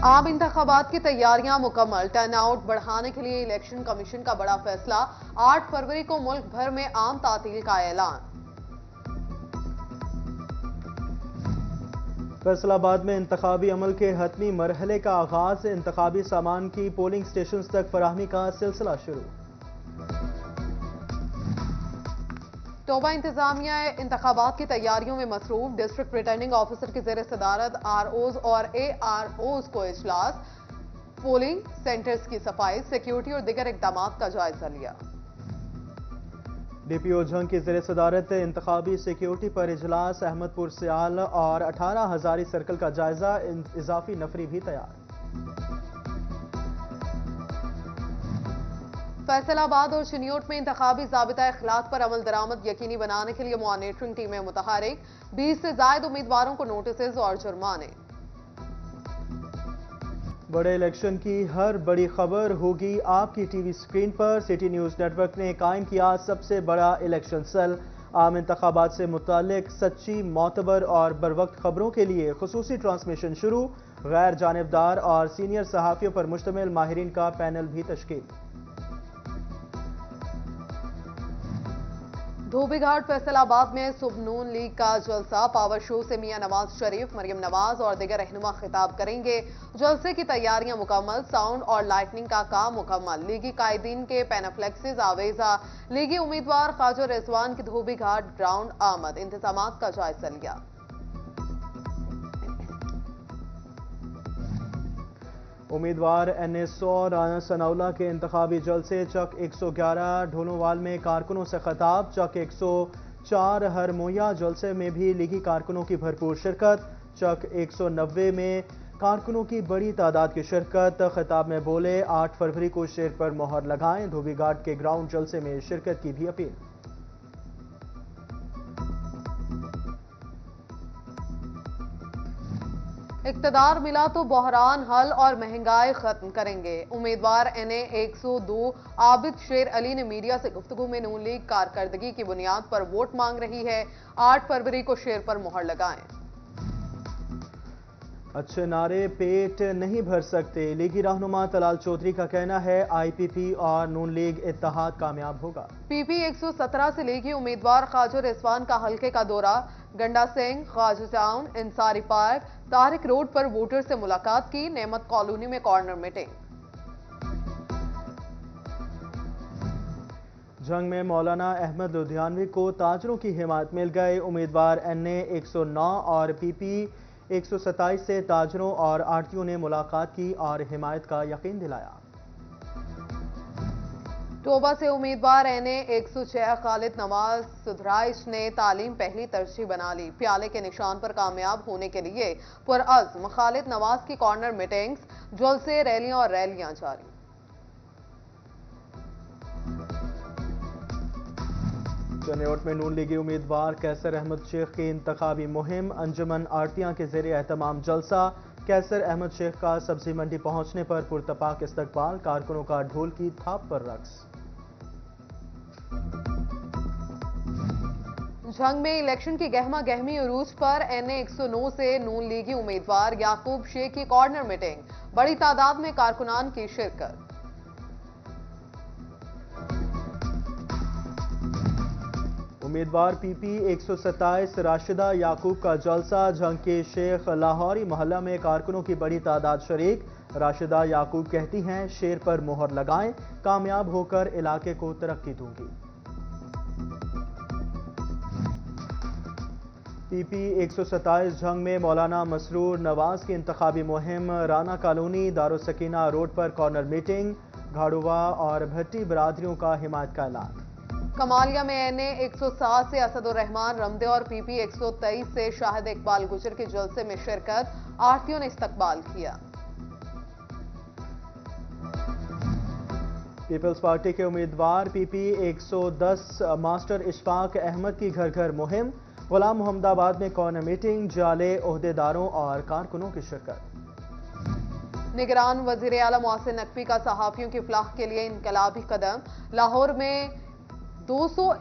عام انتخابات کی تیاریاں مکمل، ٹرن آؤٹ بڑھانے کے لیے الیکشن کمیشن کا بڑا فیصلہ، 8 فروری کو ملک بھر میں عام تعطیل کا اعلان۔ فیصل آباد میں انتخابی عمل کے حتمی مرحلے کا آغاز، انتخابی سامان کی پولنگ سٹیشنز تک فراہمی کا سلسلہ شروع۔ توبہ انتظامیہ انتخابات کی تیاریوں میں مصروف، ڈسٹرکٹ ریٹرننگ آفیسر کی زیر صدارت آر اوز اور اے آر اوز کو اجلاس، پولنگ سینٹرز کی صفائی، سیکیورٹی اور دیگر اقدامات کا جائزہ لیا۔ ڈی پی او جھنگ کی زیر صدارت انتخابی سیکیورٹی پر اجلاس، احمد پور سیال اور 18 ہزاری سرکل کا جائزہ، اضافی نفری بھی تیار۔ فیصل آباد اور چنیوٹ میں انتخابی ضابطہ اخلاق پر عمل درآمد یقینی بنانے کے لیے مانیٹرنگ ٹیمیں متحرک، 20 سے زائد امیدواروں کو نوٹسز اور جرمانے۔ بڑے الیکشن کی ہر بڑی خبر ہوگی آپ کی ٹی وی سکرین پر۔ سٹی نیوز نیٹ ورک نے قائم کیا سب سے بڑا الیکشن سیل، عام انتخابات سے متعلق سچی، معتبر اور بروقت خبروں کے لیے خصوصی ٹرانسمیشن شروع، غیر جانبدار اور سینئر صحافیوں پر مشتمل ماہرین کا پینل بھی تشکیل۔ دھوبی گھاٹ فیصل آباد میں صبح نون لیگ کا جلسہ، پاور شو سے میاں نواز شریف، مریم نواز اور دیگر رہنما خطاب کریں گے۔ جلسے کی تیاریاں مکمل، ساؤنڈ اور لائٹننگ کا کام مکمل، لیگی قائدین کے پینافلیکسز آویزہ، لیگی امیدوار خواجہ رضوان کی دھوبی گھاٹ گراؤنڈ آمد، انتظامات کا جائزہ لیا۔ امیدوار این اے 100 رانا ثناءاللہ کے انتخابی جلسے، چک 111 ڈھولووال میں کارکنوں سے خطاب، چک 104 ہرمویا جلسے میں بھی لیگی کارکنوں کی بھرپور شرکت، چک 190 میں کارکنوں کی بڑی تعداد کی شرکت، خطاب میں بولے 8 فروری کو شیر پر مہر لگائیں، دھوبی گھاٹ کے گراؤنڈ جلسے میں شرکت کی بھی اپیل۔ اقتدار ملا تو بحران حل اور مہنگائی ختم کریں گے، امیدوار این اے 102 عابد شیر علی نے میڈیا سے گفتگو میں نون لیگ کارکردگی کی بنیاد پر ووٹ مانگ رہی ہے، 8 فروری کو شیر پر مہر لگائیں۔ اچھے نعرے پیٹ نہیں بھر سکتے، لیگی رہنما طلال چودھری کا کہنا ہے آئی پی پی اور نون لیگ اتحاد کامیاب ہوگا۔ پی پی 117 سے لیگی امیدوار خواجہ رضوان کا حلقے کا دورہ، Ganda Singh, Khawaja town, Ansari park, Tariq road پر ووٹر سے ملاقات کی، نعمت کالونی میں کارنر میٹنگ۔ جنگ میں مولانا احمد لدھیانوی کو تاجروں کی حمایت مل گئی، امیدوار این اے 109 اور پی پی 127 سے تاجروں اور آڑھتیوں نے ملاقات کی اور حمایت کا یقین دلایا۔ توبہ سے امیدوار این اے 106 خالد نواز سدھرائش نے تعلیم پہلی ترجیح بنا لی، پیالے کے نشان پر کامیاب ہونے کے لیے پرعزم خالد نواز کی کارنر میٹنگز، جلسے، ریلیاں اور ریلیاں جاری۔ چنیوٹ میں نون لیگی امیدوار کیسر احمد شیخ کی انتخابی مہم، انجمن آڑھتیاں کے زیر اہتمام جلسہ، کیسر احمد شیخ کا سبزی منڈی پہنچنے پر پرتپاک استقبال، کارکنوں کا ڈھول کی تھاپ پر رقص۔ جنگ میں الیکشن کی گہما گہمی عروج پر این اے 109 سے نون لیگی امیدوار یعقوب شیخ کی کارنر میٹنگ، بڑی تعداد میں کارکنان کی شرکت۔ امیدوار پی پی 127 راشدہ یعقوب کا جلسہ، جنگ کے شیخ لاہوری محلہ میں کارکنوں کی بڑی تعداد شریک، راشدہ یعقوب کہتی ہیں شیر پر مہر لگائیں، کامیاب ہو کر علاقے کو ترقی دوں گی۔ پی پی 127 جنگ میں مولانا مسرور نواز کی انتخابی مہم، رانا کالونی، دارالسکینہ روڈ پر کارنر میٹنگ، گھاڑووا اور بھٹی برادریوں کا حمایت کا اعلان۔ کمالیہ میں این اے 107 سے اسد الرحمان رمدے اور پی پی 123 سے شاہد اقبال گجر کے جلسے میں شرکت، آڑھتیوں نے استقبال کیا۔ پیپلز پارٹی کے امیدوار پی پی 110 ماسٹر اشفاق احمد کی گھر گھر مہم، غلام محمد آباد میں کارنر میٹنگ، جعلی عہدیداروں اور کارکنوں کی شرکت۔ نگران وزیر اعلیٰ محسن نقوی کا صحافیوں کی فلاح کے لیے انقلابی قدم، لاہور میں 200